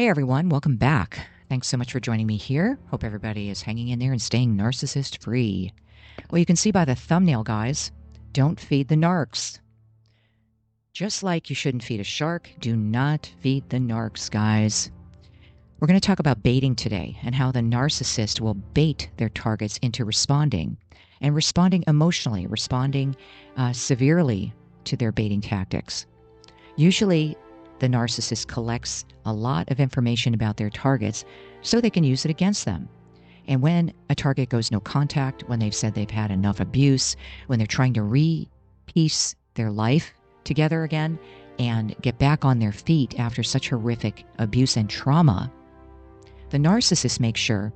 Hey everyone, welcome back. Thanks so much for joining me here. Hope everybody is hanging in there and staying narcissist free. Well, you can see by the thumbnail, guys, don't feed the narcs. Just like you shouldn't feed a shark, do not feed the narcs, guys. We're going to talk about baiting today and how the narcissist will bait their targets into responding and responding emotionally, responding severely to their baiting tactics. Usually, the narcissist collects a lot of information about their targets so they can use it against them. And when a target goes no contact, when they've said they've had enough abuse, when they're trying to re-piece their life together again and get back on their feet after such horrific abuse and trauma, the narcissist makes sure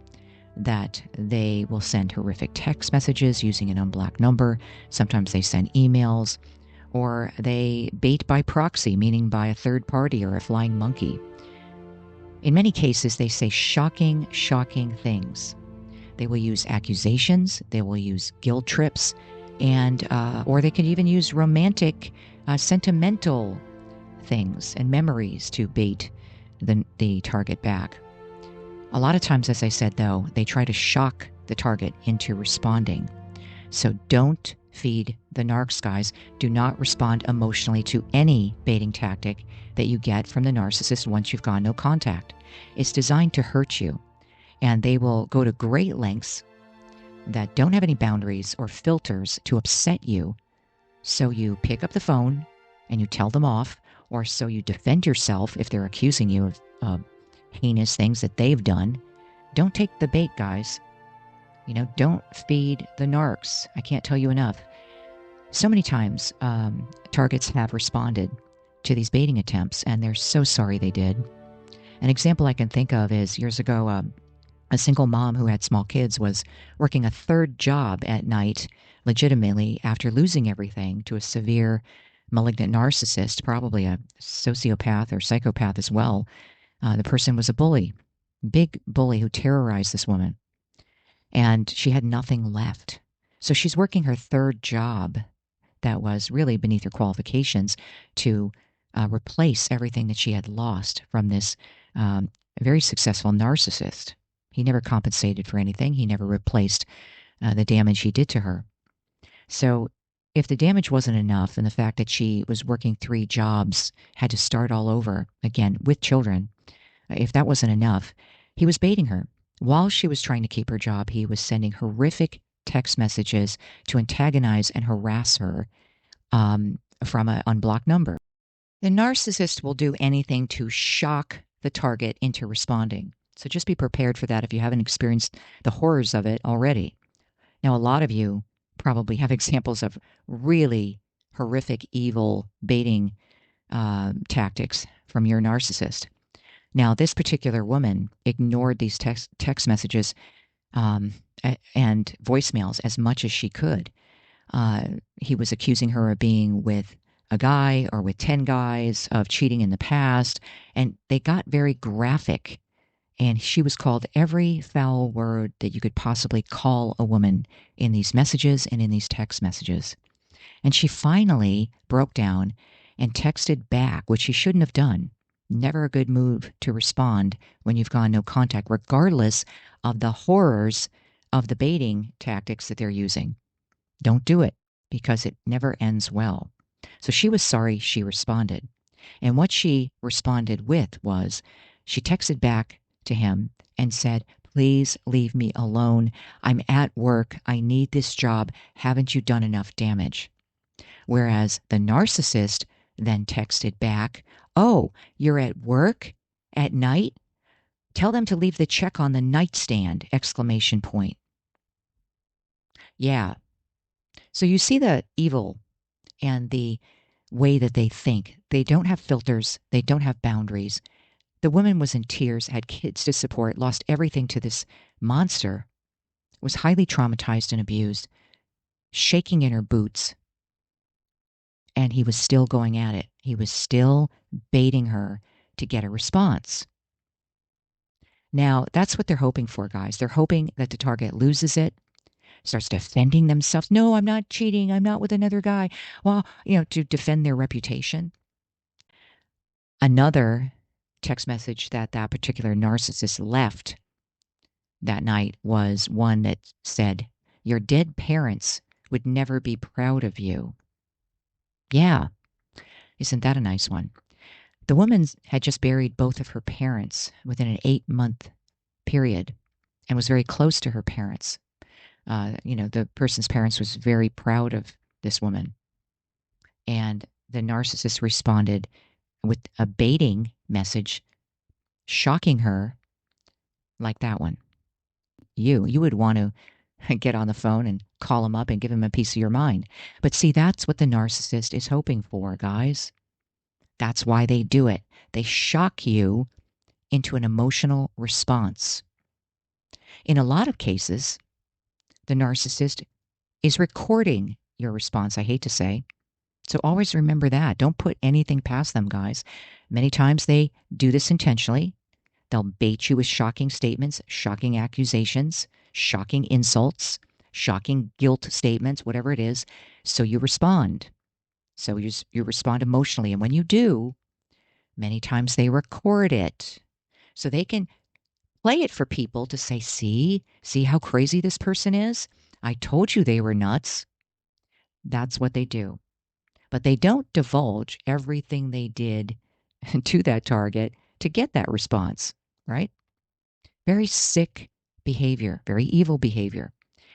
that they will send horrific text messages using an unblocked number. Sometimes they send emails, or they bait by proxy, meaning by a third party or a flying monkey. In many cases, they say shocking, shocking things. They will use accusations, they will use guilt trips, and or they can even use romantic, sentimental things and memories to bait the target back. A lot of times, as I said, though, they try to shock the target into responding. So don't feed the narcs, guys. Do not respond emotionally to any baiting tactic that you get from the narcissist once you've gone no contact. It's designed to hurt you, and they will go to great lengths that don't have any boundaries or filters to upset you. So you pick up the phone and you tell them off, or so you defend yourself if they're accusing you of heinous things that they've done. Don't take the bait, guys. Don't feed the narcs. I can't tell you enough. So many times, targets have responded to these baiting attempts, and they're so sorry they did. An example I can think of is years ago, a single mom who had small kids was working a third job at night, legitimately, after losing everything to a severe malignant narcissist, probably a sociopath or psychopath as well. The person was a bully, big bully who terrorized this woman. And she had nothing left. So she's working her third job that was really beneath her qualifications to replace everything that she had lost from this very successful narcissist. He never compensated for anything. He never replaced the damage he did to her. So if the damage wasn't enough, and the fact that she was working 3 jobs, had to start all over again with children, if that wasn't enough, he was baiting her. While she was trying to keep her job, he was sending horrific text messages to antagonize and harass her from an unblocked number. The narcissist will do anything to shock the target into responding. So just be prepared for that if you haven't experienced the horrors of it already. Now, a lot of you probably have examples of really horrific, evil baiting tactics from your narcissist. Now, this particular woman ignored these text messages and voicemails as much as she could. He was accusing her of being with a guy or with 10 guys, of cheating in the past, and they got very graphic. And she was called every foul word that you could possibly call a woman in these messages and in these text messages. And she finally broke down and texted back, which she shouldn't have done. Never a good move to respond when you've gone no contact, regardless of the horrors of the baiting tactics that they're using. Don't do it, because it never ends well. So she was sorry she responded. And what she responded with was, she texted back to him and said, "Please leave me alone. I'm at work. I need this job. Haven't you done enough damage?" Whereas the narcissist then texted back, "Oh, you're at work at night? Tell them to leave the check on the nightstand!" Exclamation point. Yeah. So you see the evil and the way that they think. They don't have filters. They don't have boundaries. The woman was in tears, had kids to support, lost everything to this monster, was highly traumatized and abused, shaking in her boots. And he was still going at it. He was still baiting her to get a response. Now, that's what they're hoping for, guys. They're hoping that the target loses it, starts defending themselves. "No, I'm not cheating. I'm not with another guy." Well, to defend their reputation. Another text message that that particular narcissist left that night was one that said, "Your dead parents would never be proud of you." Yeah, isn't that a nice one? The woman had just buried both of her parents within an 8-month period and was very close to her parents. The person's parents was very proud of this woman. And the narcissist responded with a baiting message, shocking her like that one. You would want to get on the phone and call him up and give him a piece of your mind. But see, that's what the narcissist is hoping for, guys. That's why they do it. They shock you into an emotional response. In a lot of cases, the narcissist is recording your response, I hate to say. So always remember that. Don't put anything past them, guys. Many times they do this intentionally. They'll bait you with shocking statements, shocking accusations, shocking insults, shocking guilt statements, whatever it is. So you respond. So you respond emotionally. And when you do, many times they record it. So they can play it for people to say, see how crazy this person is? I told you they were nuts. That's what they do. But they don't divulge everything they did to that target to get that response, right? Very sick behavior, very evil behavior.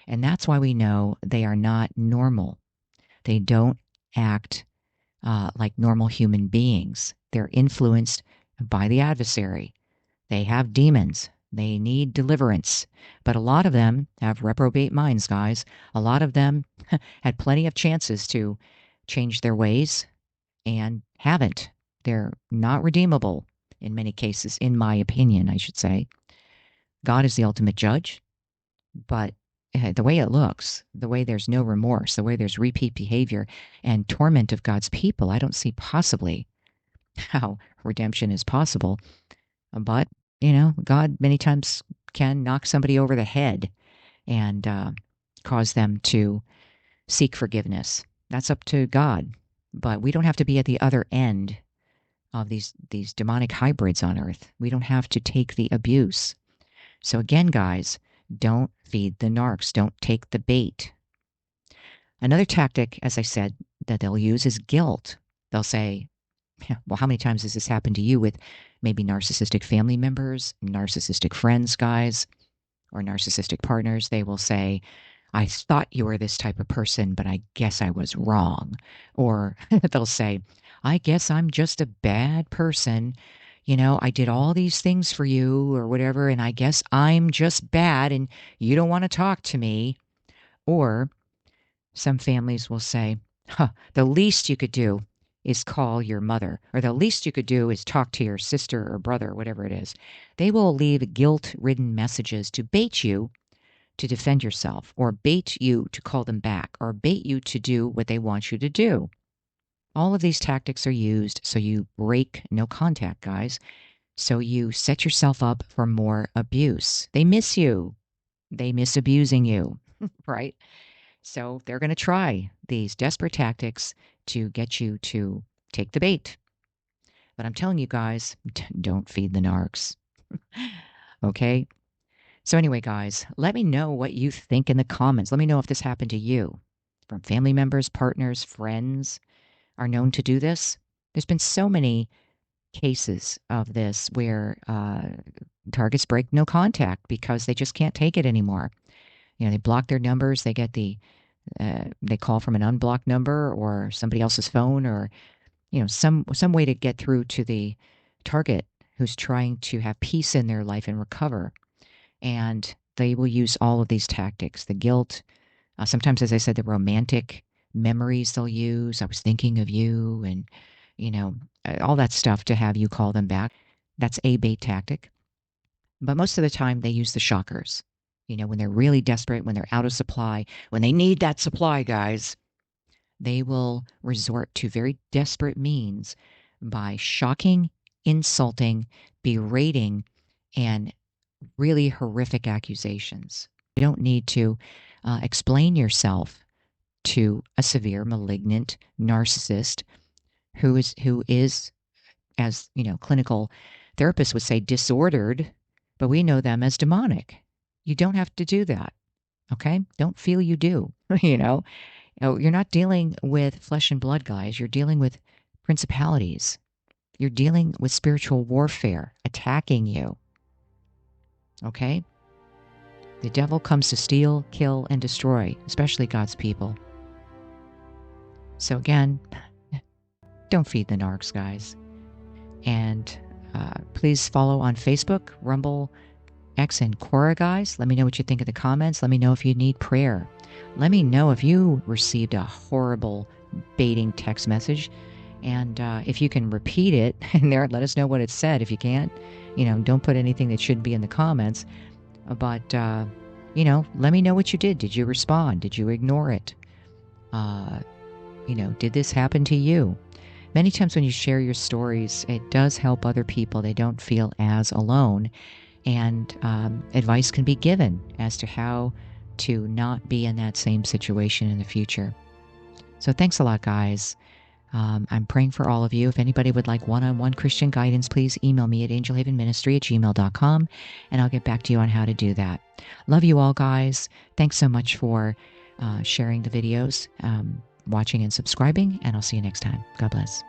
And that's why we know they are not normal. They don't act like normal human beings. They're influenced by the adversary. They have demons. They need deliverance. But a lot of them have reprobate minds, guys. A lot of them had plenty of chances to change their ways and haven't. They're not redeemable in many cases, in my opinion, I should say. God is the ultimate judge, but the way it looks, the way there's no remorse, the way there's repeat behavior and torment of God's people, I don't see possibly how redemption is possible. But, God many times can knock somebody over the head and cause them to seek forgiveness. That's up to God. But we don't have to be at the other end of these demonic hybrids on earth. We don't have to take the abuse. So again, guys, don't feed the narcs. Don't take the bait. Another tactic, as I said, that they'll use is guilt. They'll say, well, how many times has this happened to you with maybe narcissistic family members, narcissistic friends, guys, or narcissistic partners? They will say, I thought you were this type of person, but I guess I was wrong. Or they'll say, I guess I'm just a bad person. I did all these things for you or whatever, and I guess I'm just bad and you don't want to talk to me. Or some families will say, the least you could do is call your mother, or the least you could do is talk to your sister or brother, whatever it is. They will leave guilt-ridden messages to bait you to defend yourself, or bait you to call them back, or bait you to do what they want you to do. All of these tactics are used so you break no contact, guys. So you set yourself up for more abuse. They miss you. They miss abusing you, right? So they're going to try these desperate tactics to get you to take the bait. But I'm telling you guys, don't feed the narcs. Okay? So anyway, guys, let me know what you think in the comments. Let me know if this happened to you. From family members, partners, friends are known to do this. There's been so many cases of this where targets break no contact because they just can't take it anymore. They block their numbers. They get they call from an unblocked number or somebody else's phone, or some way to get through to the target who's trying to have peace in their life and recover. And they will use all of these tactics, the guilt, sometimes, as I said, the romantic memories they'll use. I was thinking of you, and, all that stuff to have you call them back. That's a bait tactic. But most of the time, they use the shockers. When they're really desperate, when they're out of supply, when they need that supply, guys, they will resort to very desperate means by shocking, insulting, berating, and really horrific accusations. You don't need to explain yourself to a severe malignant narcissist who is, as clinical Therapists would say disordered, but we know them as demonic. You don't have to do that. Okay? Don't feel you do. You're not dealing with flesh and blood, guys. You're dealing with principalities. You're dealing with spiritual warfare attacking you. Okay? The devil comes to steal, kill, and destroy, especially God's people. So again, don't feed the narcs, guys. And please follow on Facebook, Rumble, X, and Quora, guys. Let me know what you think in the comments. Let me know if you need prayer. Let me know if you received a horrible baiting text message. And if you can repeat it in there, let us know what it said. If you can't, don't put anything that shouldn't be in the comments. But, let me know what you did. Did you respond? Did you ignore it? Did this happen to you? Many times when you share your stories, it does help other people. They don't feel as alone. And advice can be given as to how to not be in that same situation in the future. So thanks a lot, guys. I'm praying for all of you. If anybody would like one-on-one Christian guidance, please email me at angelhavenministry@gmail.com, and I'll get back to you on how to do that. Love you all, guys. Thanks so much for sharing the videos, watching and subscribing, and I'll see you next time. God bless.